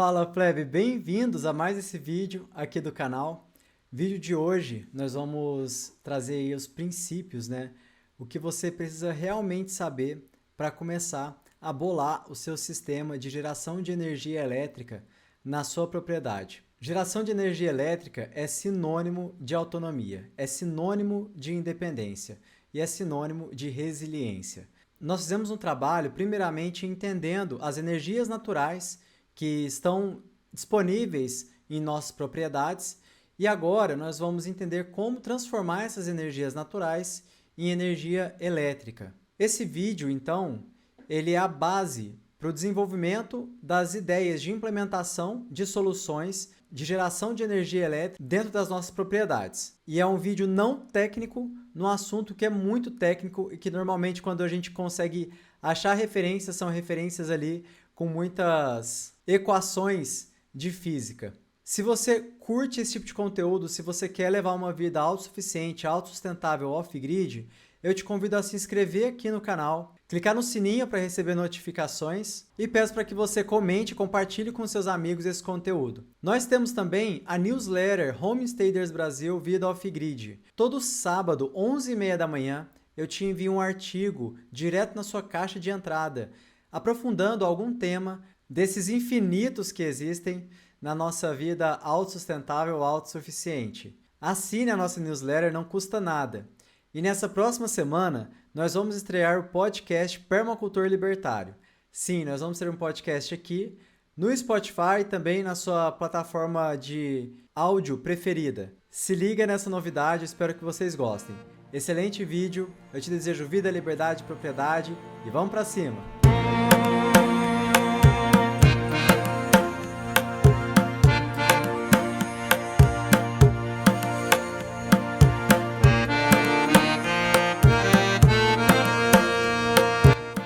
Fala plebe, bem-vindos a mais esse vídeo aqui do canal. Vídeo de hoje nós vamos trazer aí os princípios, né? O que você precisa realmente saber para começar a bolar o seu sistema de geração de energia elétrica na sua propriedade. Geração de energia elétrica é sinônimo de autonomia, é sinônimo de independência e é sinônimo de resiliência. Nós fizemos um trabalho primeiramente entendendo as energias naturais que estão disponíveis em nossas propriedades e agora nós vamos entender como transformar essas energias naturais em energia elétrica. Esse vídeo, então, ele é a base para o desenvolvimento das ideias de implementação de soluções de geração de energia elétrica dentro das nossas propriedades. E é um vídeo não técnico num assunto que é muito técnico e que normalmente quando a gente consegue achar referências, são referências ali com muitas equações de física. Se você curte esse tipo de conteúdo, se você quer levar uma vida autossuficiente, autossustentável, off-grid, eu te convido a se inscrever aqui no canal, clicar no sininho para receber notificações e peço para que você comente e compartilhe com seus amigos esse conteúdo. Nós temos também a newsletter Homesteaders Brasil Vida Off-Grid. Todo sábado, 11h30 da manhã, eu te envio um artigo direto na sua caixa de entrada, aprofundando algum tema desses infinitos que existem na nossa vida autossustentável, autossuficiente. Assine a nossa newsletter, não custa nada. E nessa próxima semana, nós vamos estrear o podcast Permacultor Libertário. Sim, nós vamos ter um podcast aqui no Spotify e também na sua plataforma de áudio preferida. Se liga nessa novidade, espero que vocês gostem. Excelente vídeo, eu te desejo vida, liberdade e propriedade e vamos pra cima!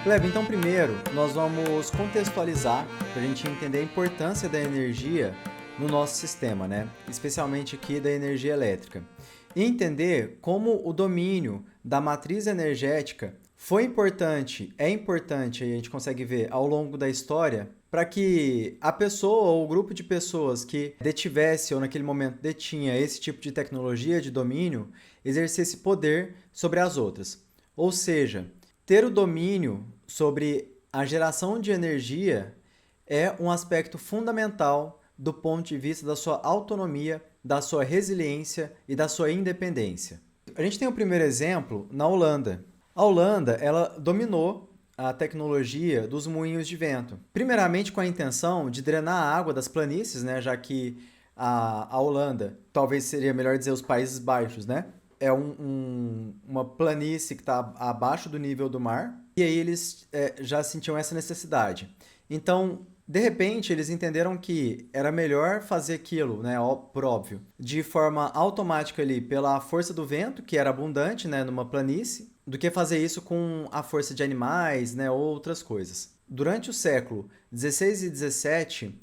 Plebe, então primeiro nós vamos contextualizar para a gente entender a importância da energia no nosso sistema, né? Especialmente aqui da energia elétrica. E entender como o domínio da matriz energética foi importante, é importante, a gente consegue ver ao longo da história, para que a pessoa ou o grupo de pessoas que detivesse ou naquele momento detinha esse tipo de tecnologia de domínio, exercesse poder sobre as outras. Ou seja, ter o domínio sobre a geração de energia é um aspecto fundamental do ponto de vista da sua autonomia, da sua resiliência e da sua independência. A gente tem o primeiro exemplo na Holanda. A Holanda, ela dominou a tecnologia dos moinhos de vento. Primeiramente com a intenção de drenar a água das planícies, né, já que a Holanda, talvez seria melhor dizer os Países Baixos, né? É uma planície que está abaixo do nível do mar, e aí eles já sentiam essa necessidade. Então, de repente, eles entenderam que era melhor fazer aquilo, né, por óbvio, de forma automática ali pela força do vento, que era abundante, né, numa planície, do que fazer isso com a força de animais, né, ou outras coisas. Durante o século XVI e XVII,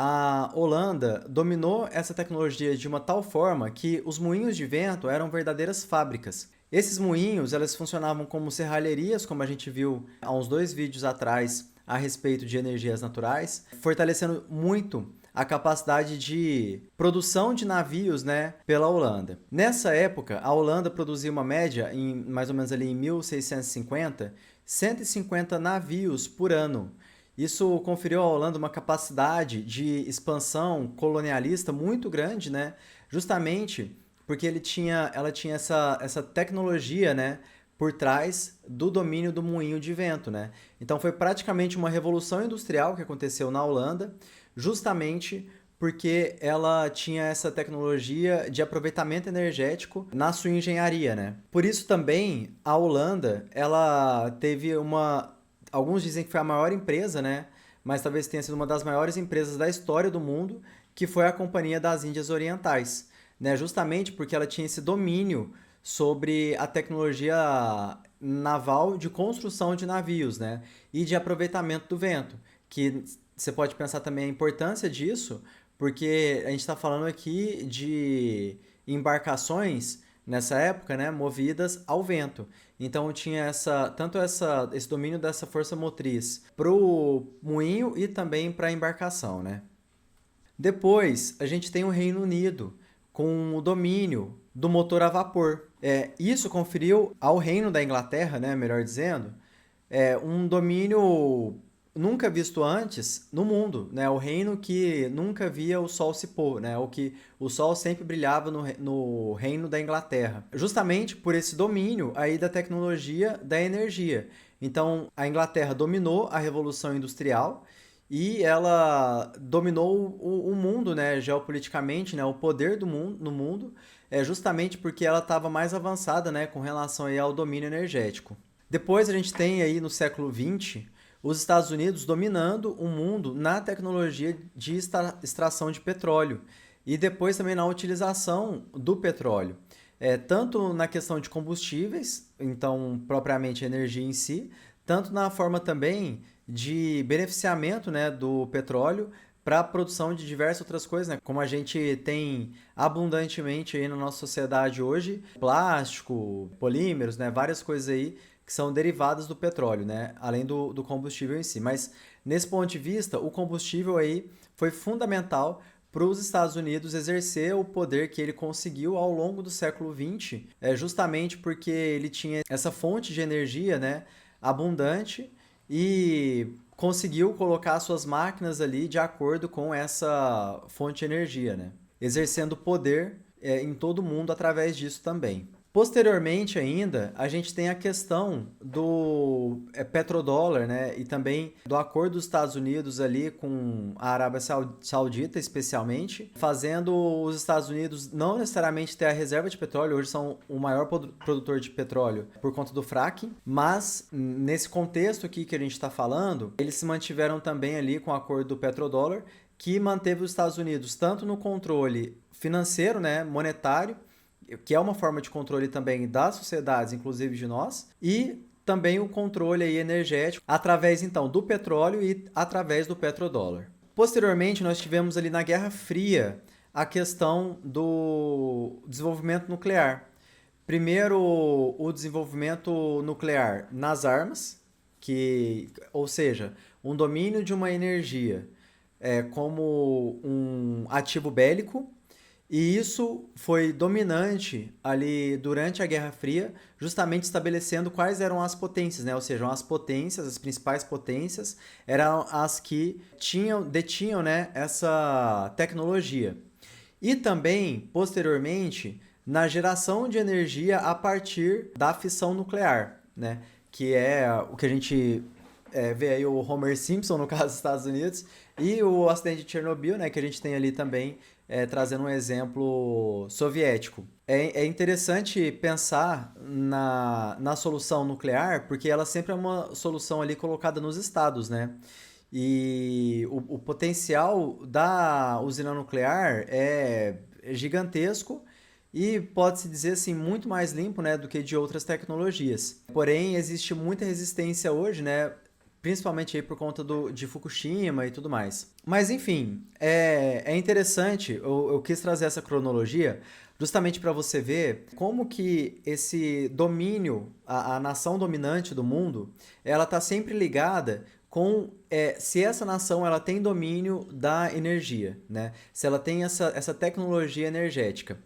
a Holanda dominou essa tecnologia de uma tal forma que os moinhos de vento eram verdadeiras fábricas. Esses moinhos, elas funcionavam como serralherias, como a gente viu há uns 2 vídeos atrás a respeito de energias naturais, fortalecendo muito a capacidade de produção de navios, né, pela Holanda. Nessa época, a Holanda produzia uma média, mais ou menos ali em 1650, 150 navios por ano. Isso conferiu à Holanda uma capacidade de expansão colonialista muito grande, né? Justamente porque ela tinha essa tecnologia, né, por trás do domínio do moinho de vento, né? Então foi praticamente uma revolução industrial que aconteceu na Holanda, justamente porque ela tinha essa tecnologia de aproveitamento energético na sua engenharia, né? Por isso também a Holanda, ela teve alguns dizem que foi a maior empresa, né? Mas talvez tenha sido uma das maiores empresas da história do mundo, que foi a Companhia das Índias Orientais, né? Justamente porque ela tinha esse domínio sobre a tecnologia naval de construção de navios, né? E de aproveitamento do vento, que você pode pensar também a importância disso, porque a gente está falando aqui de embarcações nessa época, né, movidas ao vento. Então tinha esse domínio dessa força motriz para o moinho e também para a embarcação, né? Depois, a gente tem o Reino Unido, com o domínio do motor a vapor. Isso conferiu ao Reino da Inglaterra, né, melhor dizendo, um domínio nunca visto antes no mundo, né? O reino que nunca via o sol se pôr, né? O que o sol sempre brilhava no reino da Inglaterra, justamente por esse domínio aí da tecnologia da energia. Então, a Inglaterra dominou a Revolução Industrial e ela dominou o mundo, né, geopoliticamente, né, o poder do mundo, no mundo, justamente porque ela estava mais avançada, né, com relação aí ao domínio energético. Depois a gente tem aí no século XX os Estados Unidos dominando o mundo na tecnologia de extração de petróleo e depois também na utilização do petróleo. Tanto na questão de combustíveis, então propriamente a energia em si, tanto na forma também de beneficiamento, né, do petróleo para a produção de diversas outras coisas, né? Como a gente tem abundantemente aí na nossa sociedade hoje, plástico, polímeros, né? Várias coisas aí que são derivadas do petróleo, né? Além do combustível em si. Mas nesse ponto de vista, o combustível aí foi fundamental para os Estados Unidos exercer o poder que ele conseguiu ao longo do século XX, justamente porque ele tinha essa fonte de energia, né, abundante e conseguiu colocar suas máquinas ali de acordo com essa fonte de energia, né? Exercendo poder em todo mundo através disso também. Posteriormente ainda, a gente tem a questão do petrodólar, né? E também do acordo dos Estados Unidos ali com a Arábia Saudita, especialmente, fazendo os Estados Unidos não necessariamente ter a reserva de petróleo, hoje são o maior produtor de petróleo por conta do fracking, mas nesse contexto aqui que a gente está falando, eles se mantiveram também ali com o acordo do petrodólar, que manteve os Estados Unidos tanto no controle financeiro, né, monetário, que é uma forma de controle também das sociedades, inclusive de nós, e também o controle aí energético através então do petróleo e através do petrodólar. Posteriormente, nós tivemos ali na Guerra Fria a questão do desenvolvimento nuclear. Primeiro, o desenvolvimento nuclear nas armas, ou seja, um domínio de uma energia como um ativo bélico. E isso foi dominante ali durante a Guerra Fria, justamente estabelecendo quais eram as potências, né? Ou seja, as potências, as principais potências, eram as que detinham, né, essa tecnologia. E também, posteriormente, na geração de energia a partir da fissão nuclear, né? Que é o que a gente vê aí o Homer Simpson, no caso dos Estados Unidos, e o acidente de Chernobyl, né? Que a gente tem ali também trazendo um exemplo soviético. É interessante pensar na solução nuclear, porque ela sempre é uma solução ali colocada nos estados, né? E o potencial da usina nuclear é gigantesco e pode-se dizer assim, muito mais limpo, né, do que de outras tecnologias. Porém, existe muita resistência hoje, né, principalmente aí por conta de Fukushima e tudo mais. Mas enfim, é interessante, eu quis trazer essa cronologia justamente para você ver como que esse domínio, a nação dominante do mundo, ela está sempre ligada com se essa nação ela tem domínio da energia, né? Se ela tem essa tecnologia energética.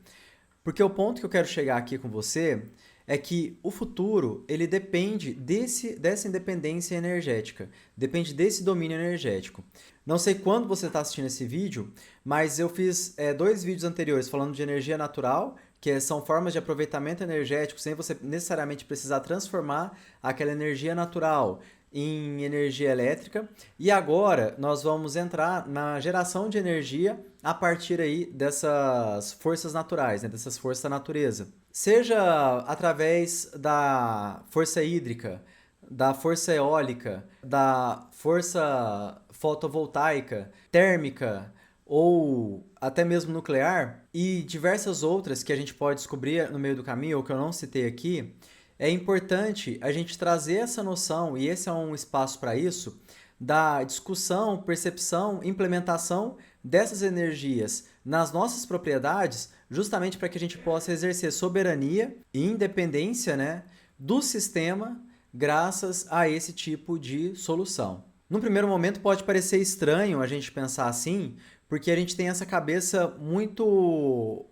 Porque o ponto que eu quero chegar aqui com você é que o futuro ele depende dessa independência energética, depende desse domínio energético. Não sei quando você está assistindo esse vídeo, mas eu fiz 2 vídeos anteriores falando de energia natural, que são formas de aproveitamento energético sem você necessariamente precisar transformar aquela energia natural em energia elétrica. E agora nós vamos entrar na geração de energia a partir aí dessas forças naturais, né? Dessas forças da natureza. Seja através da força hídrica, da força eólica, da força fotovoltaica, térmica ou até mesmo nuclear e diversas outras que a gente pode descobrir no meio do caminho ou que eu não citei aqui, é importante a gente trazer essa noção, e esse é um espaço para isso, da discussão, percepção, implementação dessas energias nas nossas propriedades, justamente para que a gente possa exercer soberania e independência, né, do sistema graças a esse tipo de solução. No primeiro momento pode parecer estranho a gente pensar assim, porque a gente tem essa cabeça muito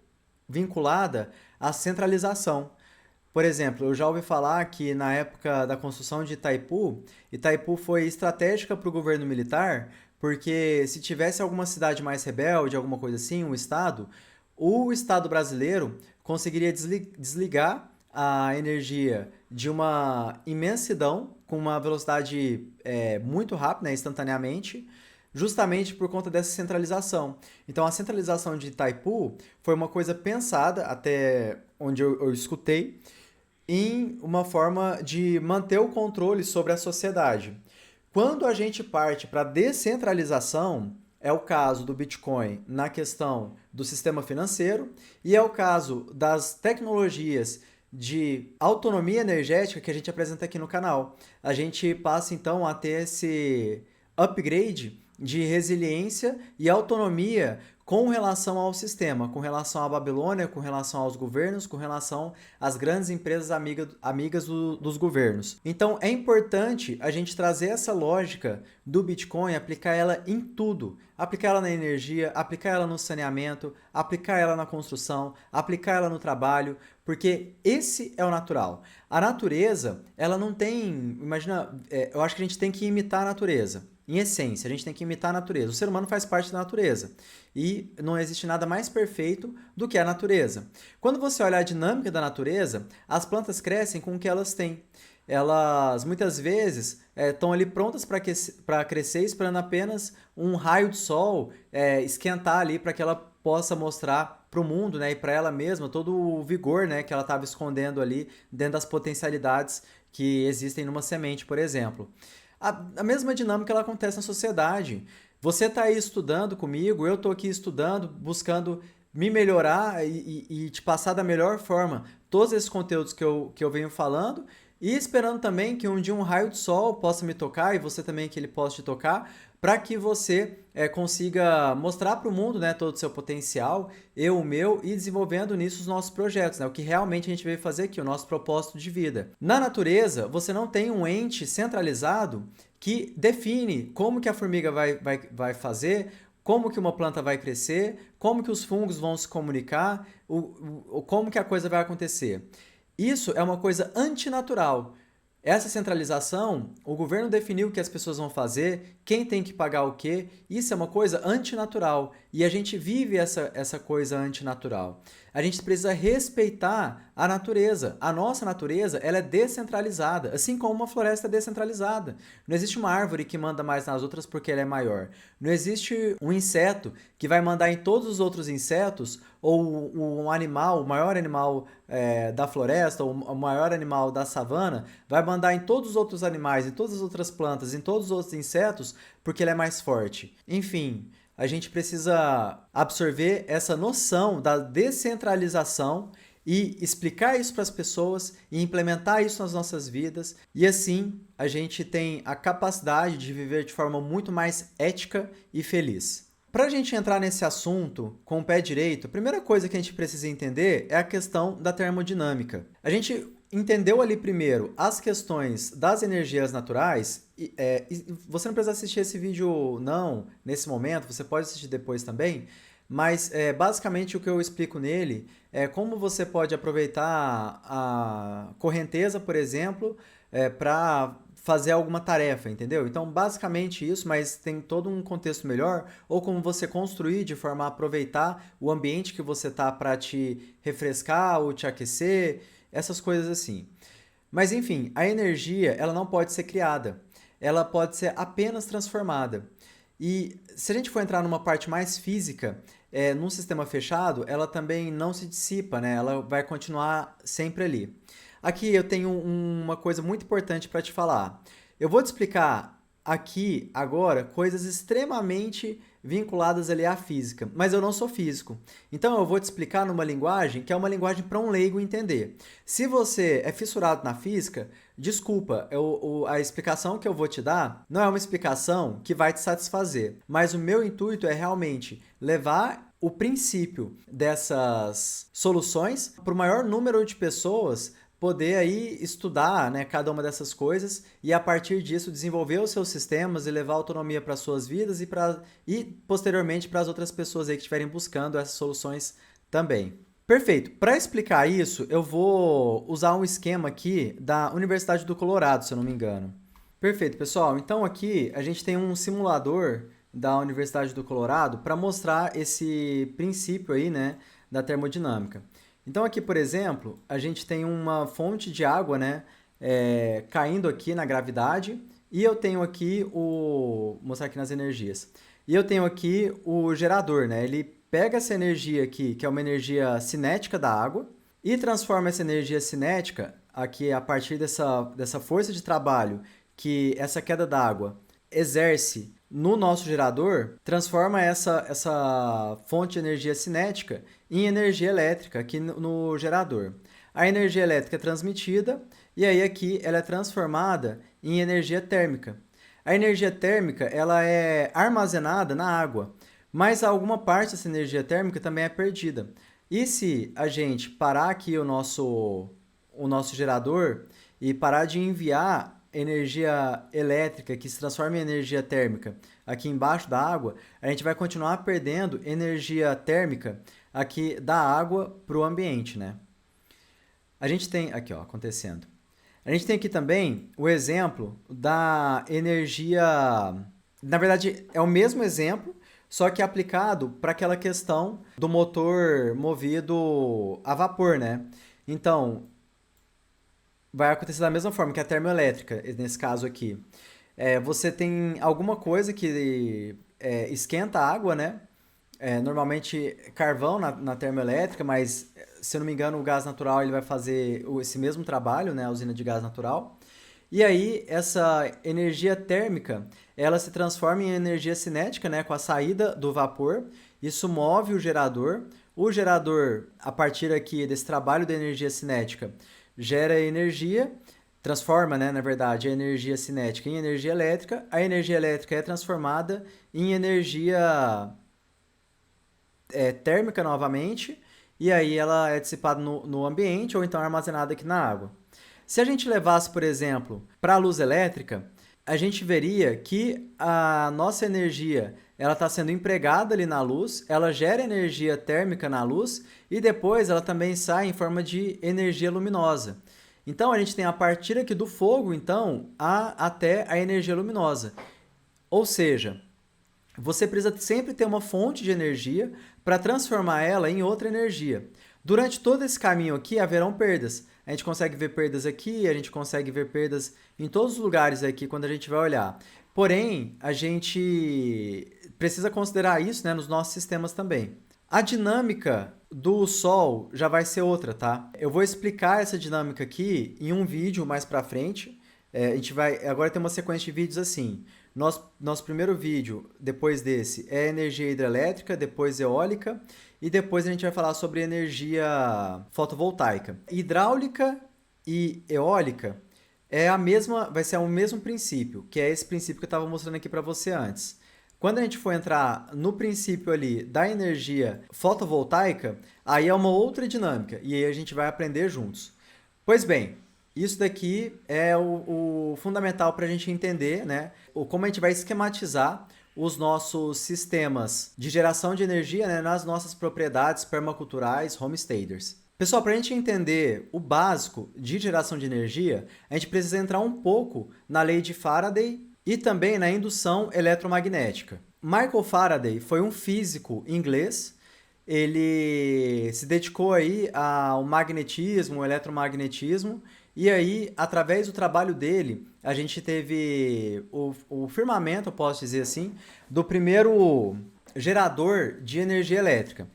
vinculada à centralização. Por exemplo, eu já ouvi falar que na época da construção de Itaipu, Itaipu foi estratégica para o governo militar, porque se tivesse alguma cidade mais rebelde, alguma coisa assim, um estado, o Estado brasileiro conseguiria desligar a energia de uma imensidão com uma velocidade muito rápida, né, instantaneamente, justamente por conta dessa centralização. Então, a centralização de Itaipu foi uma coisa pensada, até onde eu escutei, em uma forma de manter o controle sobre a sociedade. Quando a gente parte para a descentralização, é o caso do Bitcoin na questão do sistema financeiro e é o caso das tecnologias de autonomia energética que a gente apresenta aqui no canal. A gente passa então a ter esse upgrade de resiliência e autonomia com relação ao sistema, com relação à Babilônia, com relação aos governos, com relação às grandes empresas amigas dos governos. Então é importante a gente trazer essa lógica do Bitcoin, aplicar ela em tudo. Aplicar ela na energia, aplicar ela no saneamento, aplicar ela na construção, aplicar ela no trabalho, porque esse é o natural. A natureza, ela não tem... Imagina, eu acho que a gente tem que imitar a natureza. Em essência, a gente tem que imitar a natureza. O ser humano faz parte da natureza. E não existe nada mais perfeito do que a natureza. Quando você olha a dinâmica da natureza, as plantas crescem com o que elas têm. Elas, muitas vezes, estão ali prontas para crescer, esperando apenas um raio de sol esquentar ali para que ela possa mostrar para o mundo, né, e para ela mesma todo o vigor, né, que ela estava escondendo ali dentro das potencialidades que existem numa semente, por exemplo. A mesma dinâmica ela acontece na sociedade. Você está aí estudando comigo, eu estou aqui estudando, buscando me melhorar e te passar da melhor forma todos esses conteúdos que eu venho falando e esperando também que um dia um raio de sol possa me tocar e você também que ele possa te tocar, para que você consiga mostrar para o mundo, né, todo o seu potencial, eu o meu, e desenvolvendo nisso os nossos projetos, né, o que realmente a gente veio fazer aqui, o nosso propósito de vida. Na natureza, você não tem um ente centralizado que define como que a formiga vai fazer, como que uma planta vai crescer, como que os fungos vão se comunicar, como que a coisa vai acontecer. Isso é uma coisa antinatural. Essa centralização, o governo definiu o que as pessoas vão fazer, quem tem que pagar o quê, isso é uma coisa antinatural. E a gente vive essa coisa antinatural. A gente precisa respeitar a natureza. A nossa natureza ela é descentralizada, assim como uma floresta é descentralizada. Não existe uma árvore que manda mais nas outras porque ela é maior. Não existe um inseto que vai mandar em todos os outros insetos, ou um animal, o maior animal da floresta, ou o maior animal da savana, vai mandar em todos os outros animais, em todas as outras plantas, em todos os outros insetos, porque ele é mais forte. Enfim, a gente precisa absorver essa noção da descentralização e explicar isso para as pessoas e implementar isso nas nossas vidas. E assim a gente tem a capacidade de viver de forma muito mais ética e feliz. Para a gente entrar nesse assunto com o pé direito, a primeira coisa que a gente precisa entender é a questão da termodinâmica. A gente entendeu ali primeiro as questões das energias naturais, e você não precisa assistir esse vídeo não nesse momento, você pode assistir depois também, mas basicamente o que eu explico nele é como você pode aproveitar a correnteza, por exemplo, para fazer alguma tarefa, entendeu? Então, basicamente isso, mas tem todo um contexto melhor, ou como você construir de forma a aproveitar o ambiente que você tá para te refrescar ou te aquecer, essas coisas assim. Mas enfim, a energia, ela não pode ser criada, ela pode ser apenas transformada. E se a gente for entrar numa parte mais física, num sistema fechado, ela também não se dissipa, né? Ela vai continuar sempre ali. Aqui eu tenho uma coisa muito importante para te falar. Eu vou te explicar aqui, agora, coisas extremamente vinculadas ali à física, mas eu não sou físico. Então eu vou te explicar numa linguagem que é uma linguagem para um leigo entender. Se você é fissurado na física, desculpa, a explicação que eu vou te dar não é uma explicação que vai te satisfazer, mas o meu intuito é realmente levar o princípio dessas soluções para o maior número de pessoas poder aí estudar, né, cada uma dessas coisas e a partir disso desenvolver os seus sistemas e levar autonomia para suas vidas e posteriormente para as outras pessoas aí que estiverem buscando essas soluções também. Perfeito. Para explicar isso, eu vou usar um esquema aqui da Universidade do Colorado, se eu não me engano. Perfeito, pessoal. Então aqui a gente tem um simulador da Universidade do Colorado para mostrar esse princípio aí, né, da termodinâmica. Então aqui, por exemplo, a gente tem uma fonte de água, né, caindo aqui na gravidade e eu tenho aqui vou mostrar aqui nas energias. E eu tenho aqui o gerador, né? Ele pega essa energia aqui, que é uma energia cinética da água, e transforma essa energia cinética aqui a partir dessa força de trabalho que essa queda d'água exerce no nosso gerador, transforma essa fonte de energia cinética em energia elétrica aqui no gerador. A energia elétrica é transmitida e aí aqui ela é transformada em energia térmica. A energia térmica ela é armazenada na água, mas alguma parte dessa energia térmica também é perdida. E se a gente parar aqui o nosso gerador e parar de enviar energia elétrica que se transforma em energia térmica aqui embaixo da água, a gente vai continuar perdendo energia térmica aqui da água para o ambiente, né? A gente tem aqui, ó, acontecendo. A gente tem aqui também o exemplo da energia. Na verdade, é o mesmo exemplo, só que aplicado para aquela questão do motor movido a vapor, né? Então, vai acontecer da mesma forma que a termoelétrica, nesse caso aqui. Você tem alguma coisa que esquenta a água, né? Normalmente carvão na termoelétrica, mas se eu não me engano o gás natural ele vai fazer esse mesmo trabalho, né? A usina de gás natural. E aí essa energia térmica ela se transforma em energia cinética, né? Com a saída do vapor. Isso move o gerador. O gerador, a partir aqui desse trabalho da energia cinética, gera energia, transforma, né, na verdade, a energia cinética em energia elétrica. A energia elétrica é transformada em energia térmica novamente, e aí ela é dissipada no ambiente ou então armazenada aqui na água. Se a gente levasse, por exemplo, para a luz elétrica, a gente veria que a nossa energia ela está sendo empregada ali na luz, ela gera energia térmica na luz e depois ela também sai em forma de energia luminosa. Então a gente tem a partir aqui do fogo, então, até a energia luminosa. Ou seja, você precisa sempre ter uma fonte de energia para transformar ela em outra energia. Durante todo esse caminho aqui haverão perdas. A gente consegue ver perdas aqui, a gente consegue ver perdas em todos os lugares aqui quando a gente vai olhar. Porém, a gente precisa considerar isso, né, nos nossos sistemas também. A dinâmica do Sol já vai ser outra, tá? Eu vou explicar essa dinâmica aqui em um vídeo mais para frente. A gente vai agora tem uma sequência de vídeos assim. Nosso primeiro vídeo, depois desse, é energia hidrelétrica, depois eólica, e depois a gente vai falar sobre energia fotovoltaica. Hidráulica e eólica vai ser o mesmo princípio, que é esse princípio que eu estava mostrando aqui para você antes. Quando a gente for entrar no princípio ali da energia fotovoltaica, aí é uma outra dinâmica, e aí a gente vai aprender juntos. Pois bem, isso daqui é o fundamental para a gente entender, né, como a gente vai esquematizar os nossos sistemas de geração de energia, né, nas nossas propriedades permaculturais homesteaders. Pessoal, para a gente entender o básico de geração de energia, a gente precisa entrar um pouco na lei de Faraday e também na indução eletromagnética. Michael Faraday foi um físico inglês. Ele se dedicou aí ao magnetismo, ao eletromagnetismo, e aí, através do trabalho dele, a gente teve o firmamento, eu posso dizer assim, do primeiro gerador de energia elétrica.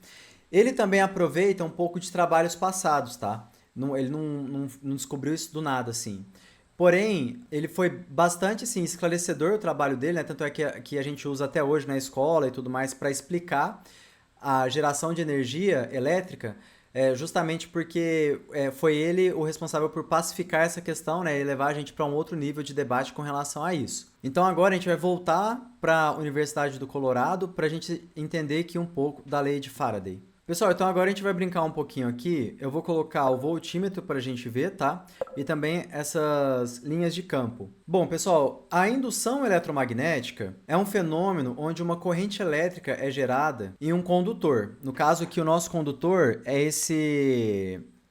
Ele também aproveita um pouco de trabalhos passados, tá? Ele não descobriu isso do nada, assim. Porém, ele foi bastante assim, esclarecedor o trabalho dele, né? Tanto é que a gente usa até hoje na escola e tudo mais para explicar a geração de energia elétrica, justamente porque foi ele o responsável por pacificar essa questão, né, e levar a gente para um outro nível de debate com relação a isso. Então agora a gente vai voltar para a Universidade do Colorado para a gente entender aqui um pouco da lei de Faraday. Pessoal, então agora a gente vai brincar um pouquinho aqui. Eu vou colocar o voltímetro para a gente ver, tá? E também essas linhas de campo. Bom, pessoal, a indução eletromagnética é um fenômeno onde uma corrente elétrica é gerada em um condutor. No caso aqui, o nosso condutor é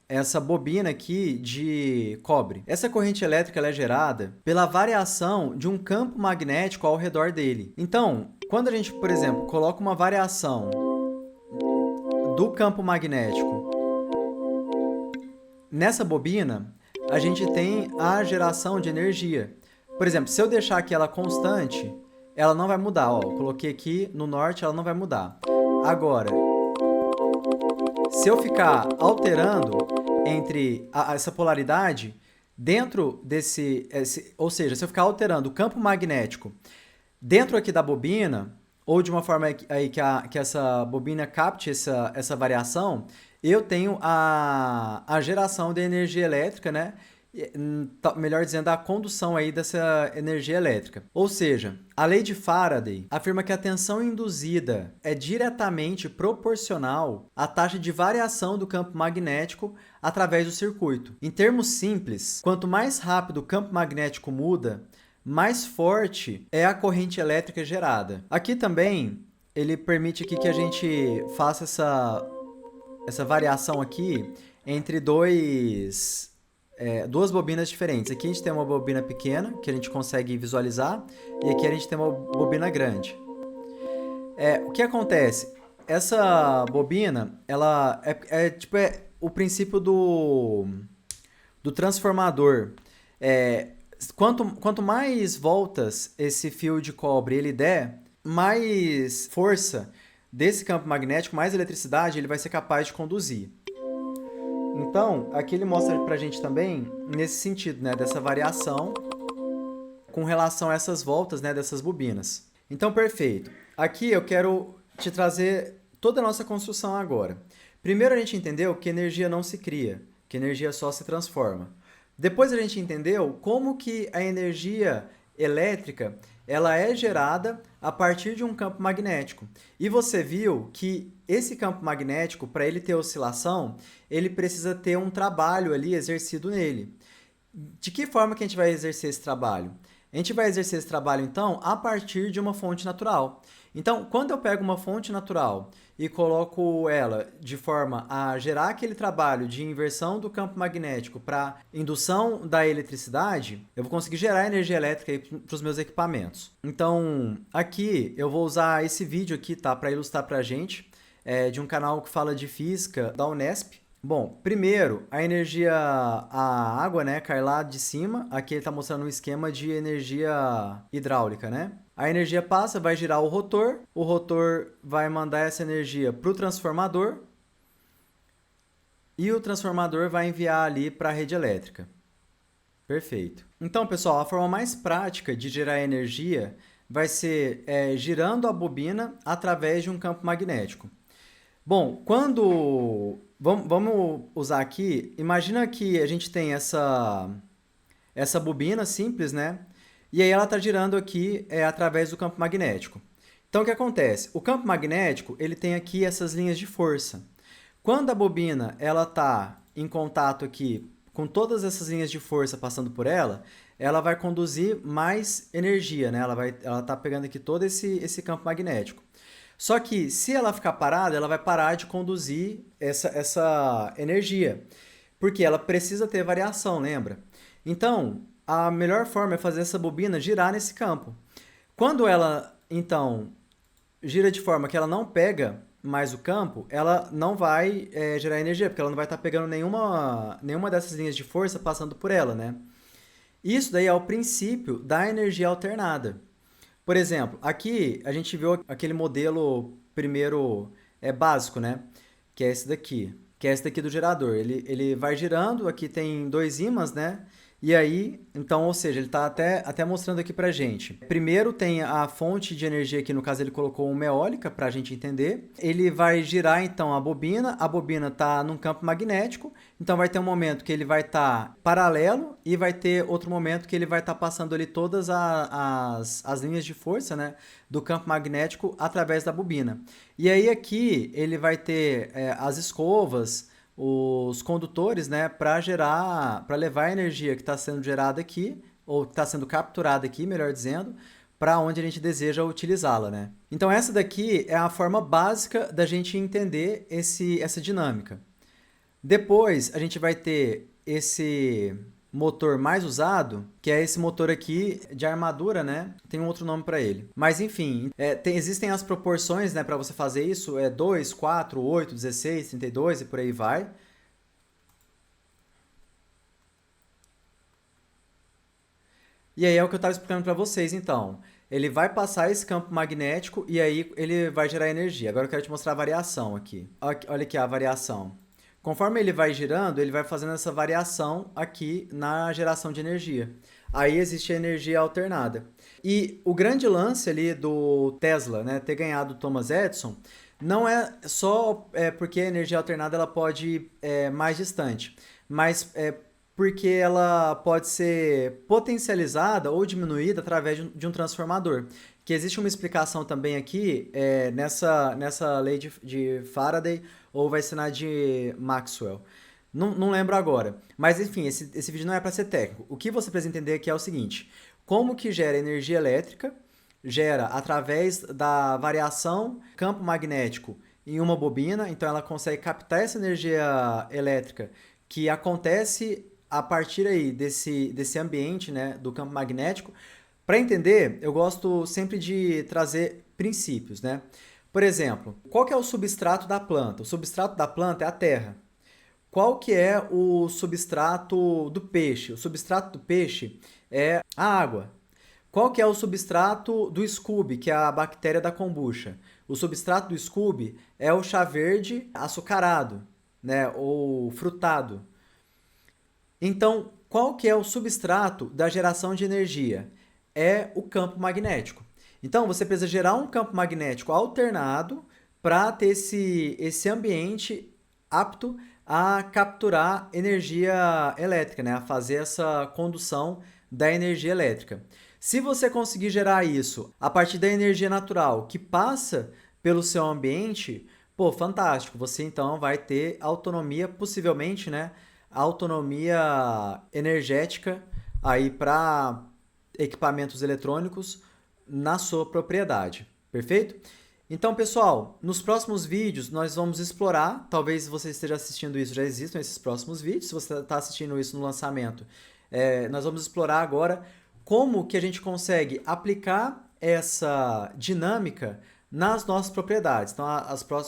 essa bobina aqui de cobre. Essa corrente elétrica ela é gerada pela variação de um campo magnético ao redor dele. Então, quando a gente, por exemplo, coloca uma variação do campo magnético nessa bobina, a gente tem a geração de energia. Por exemplo, se eu deixar aqui ela constante, ela não vai mudar. Ó, eu coloquei aqui no norte, ela não vai mudar. Agora, se eu ficar alterando entre essa polaridade dentro ou seja, se eu ficar alterando o campo magnético dentro aqui da bobina, ou de uma forma aí que essa bobina capte essa variação, eu tenho a geração de energia elétrica, né? Melhor dizendo, a condução aí dessa energia elétrica. Ou seja, a lei de Faraday afirma que a tensão induzida é diretamente proporcional à taxa de variação do campo magnético através do circuito. Em termos simples, quanto mais rápido o campo magnético muda, mais forte é a corrente elétrica gerada. Aqui também, ele permite aqui que a gente faça essa variação aqui entre duas bobinas diferentes. Aqui a gente tem uma bobina pequena, que a gente consegue visualizar, e aqui a gente tem uma bobina grande. O que acontece? Essa bobina, ela é o princípio do transformador. Quanto mais voltas esse fio de cobre ele der, mais força desse campo magnético, mais eletricidade ele vai ser capaz de conduzir. Então, aqui ele mostra pra gente também nesse sentido, né, dessa variação com relação a essas voltas, né, dessas bobinas. Então, perfeito. Aqui eu quero te trazer toda a nossa construção agora. Primeiro a gente entendeu que energia não se cria, que energia só se transforma. Depois a gente entendeu como que a energia elétrica ela é gerada a partir de um campo magnético. E você viu que esse campo magnético, para ele ter oscilação, ele precisa ter um trabalho ali exercido nele. De que forma que a gente vai exercer esse trabalho? A gente vai exercer esse trabalho, então, a partir de uma fonte natural. Então, quando eu pego uma fonte natural e coloco ela de forma a gerar aquele trabalho de inversão do campo magnético para indução da eletricidade, eu vou conseguir gerar energia elétrica para os meus equipamentos. Então, aqui eu vou usar esse vídeo aqui, tá, para ilustrar para a gente, de um canal que fala de física da Unesp. Bom, primeiro, a água, né, cai lá de cima. Aqui ele está mostrando um esquema de energia hidráulica, né? A energia passa, vai girar o rotor vai mandar essa energia para o transformador e o transformador vai enviar ali para a rede elétrica. Perfeito. Então, pessoal, a forma mais prática de gerar energia vai ser girando a bobina através de um campo magnético. Bom, Vamos usar aqui, imagina que a gente tem essa bobina simples, né? E aí ela está girando aqui através do campo magnético. Então, o que acontece? O campo magnético ele tem aqui essas linhas de força. Quando a bobina está em contato aqui com todas essas linhas de força passando por ela, ela vai conduzir mais energia, né? Ela está pegando aqui todo esse campo magnético. Só que, se ela ficar parada, ela vai parar de conduzir essa energia, porque ela precisa ter variação, lembra? Então, a melhor forma é fazer essa bobina girar nesse campo. Quando ela, então, gira de forma que ela não pega mais o campo, ela não vai gerar energia, porque ela não vai estar pegando nenhuma dessas linhas de força passando por ela, né? Isso daí é o princípio da energia alternada. Por exemplo, aqui a gente viu aquele modelo primeiro básico, né? Que é esse daqui do gerador. Ele vai girando, aqui tem dois ímãs, né? E aí, então, ou seja, ele está até mostrando aqui para gente. Primeiro tem a fonte de energia aqui, no caso ele colocou uma eólica para a gente entender. Ele vai girar então a bobina está num campo magnético, então vai ter um momento que ele vai estar paralelo e vai ter outro momento que ele vai estar passando ali todas as linhas de força, né, do campo magnético através da bobina. E aí aqui ele vai ter as escovas, os condutores, né, para levar a energia que está sendo gerada aqui, ou que está sendo capturada aqui, melhor dizendo, para onde a gente deseja utilizá-la, né? Então essa daqui é a forma básica da gente entender essa dinâmica. Depois a gente vai ter esse motor mais usado, que é esse motor aqui de armadura, né? Tem um outro nome para ele. Mas enfim, existem as proporções, né, para você fazer isso, 2, 4, 8, 16, 32 e por aí vai. E aí é o que eu estava explicando para vocês, então. Ele vai passar esse campo magnético e aí ele vai gerar energia. Agora eu quero te mostrar a variação aqui. Olha aqui a variação. Conforme ele vai girando, ele vai fazendo essa variação aqui na geração de energia. Aí existe a energia alternada. E o grande lance ali do Tesla, né, ter ganhado o Thomas Edison, não é só porque a energia alternada ela pode ir mais distante, mas porque ela pode ser potencializada ou diminuída através de um transformador. Que existe uma explicação também aqui nessa lei de Faraday, ou vai ser na de Maxwell. Não lembro agora. Mas enfim, esse vídeo não é para ser técnico. O que você precisa entender aqui é o seguinte: como que gera energia elétrica? Gera através da variação campo magnético em uma bobina, então ela consegue captar essa energia elétrica que acontece a partir aí desse ambiente, né, do campo magnético. Para entender, eu gosto sempre de trazer princípios, né? Por exemplo, qual que é o substrato da planta? O substrato da planta é a terra. Qual que é o substrato do peixe? O substrato do peixe é a água. Qual que é o substrato do Scooby, que é a bactéria da kombucha? O substrato do Scooby é o chá verde açucarado, né, ou frutado. Então, qual que é o substrato da geração de energia? É o campo magnético. Então, você precisa gerar um campo magnético alternado para ter esse ambiente apto a capturar energia elétrica, né? A fazer essa condução da energia elétrica. Se você conseguir gerar isso a partir da energia natural que passa pelo seu ambiente, pô, fantástico. Você então vai ter autonomia, possivelmente, né? Autonomia energética aí para equipamentos eletrônicos na sua propriedade, perfeito? Então, pessoal, nos próximos vídeos nós vamos explorar, talvez você esteja assistindo isso, já existam esses próximos vídeos, se você está assistindo isso no lançamento, nós vamos explorar agora como que a gente consegue aplicar essa dinâmica nas nossas propriedades. Então,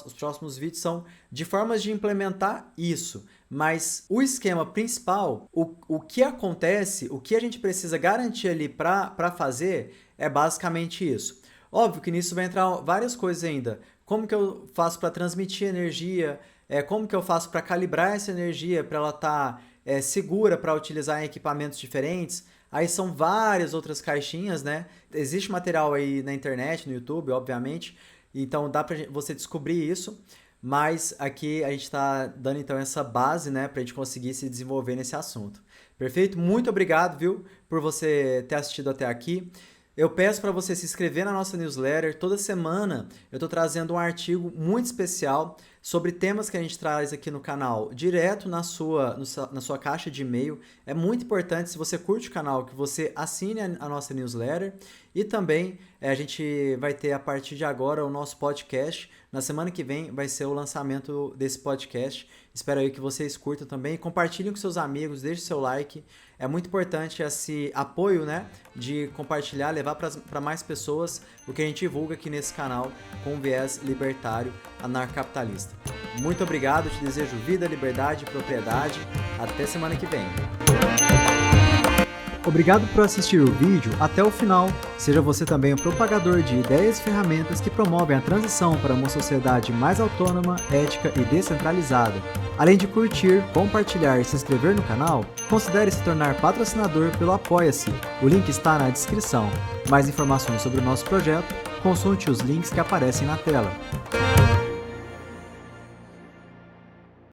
os próximos vídeos são de formas de implementar isso. Mas o esquema principal, o que acontece, o que a gente precisa garantir ali para fazer, é basicamente isso. Óbvio que nisso vai entrar várias coisas ainda. Como que eu faço para transmitir energia? Como que eu faço para calibrar essa energia para ela estar segura para utilizar em equipamentos diferentes? Aí são várias outras caixinhas, né? Existe material aí na internet, no YouTube, obviamente. Então dá para você descobrir isso. Mas aqui a gente está dando então essa base, né, para a gente conseguir se desenvolver nesse assunto. Perfeito? Muito obrigado, viu, por você ter assistido até aqui. Eu peço para você se inscrever na nossa newsletter. Toda semana eu estou trazendo um artigo muito especial sobre temas que a gente traz aqui no canal, direto na sua caixa de e-mail. É muito importante, se você curte o canal, que você assine a nossa newsletter. E também a gente vai ter, a partir de agora, o nosso podcast. Na semana que vem vai ser o lançamento desse podcast. Espero aí que vocês curtam também. Compartilhem com seus amigos, deixem seu like. É muito importante esse apoio, né, de compartilhar, levar para mais pessoas o que a gente divulga aqui nesse canal com um viés libertário anarcapitalista. Muito obrigado, te desejo vida, liberdade e propriedade. Até semana que vem. Obrigado por assistir o vídeo até o final. Seja você também um propagador de ideias e ferramentas que promovem a transição para uma sociedade mais autônoma, ética e descentralizada. Além de curtir, compartilhar e se inscrever no canal, considere se tornar patrocinador pelo Apoia-se. O link está na descrição. Mais informações sobre o nosso projeto, consulte os links que aparecem na tela.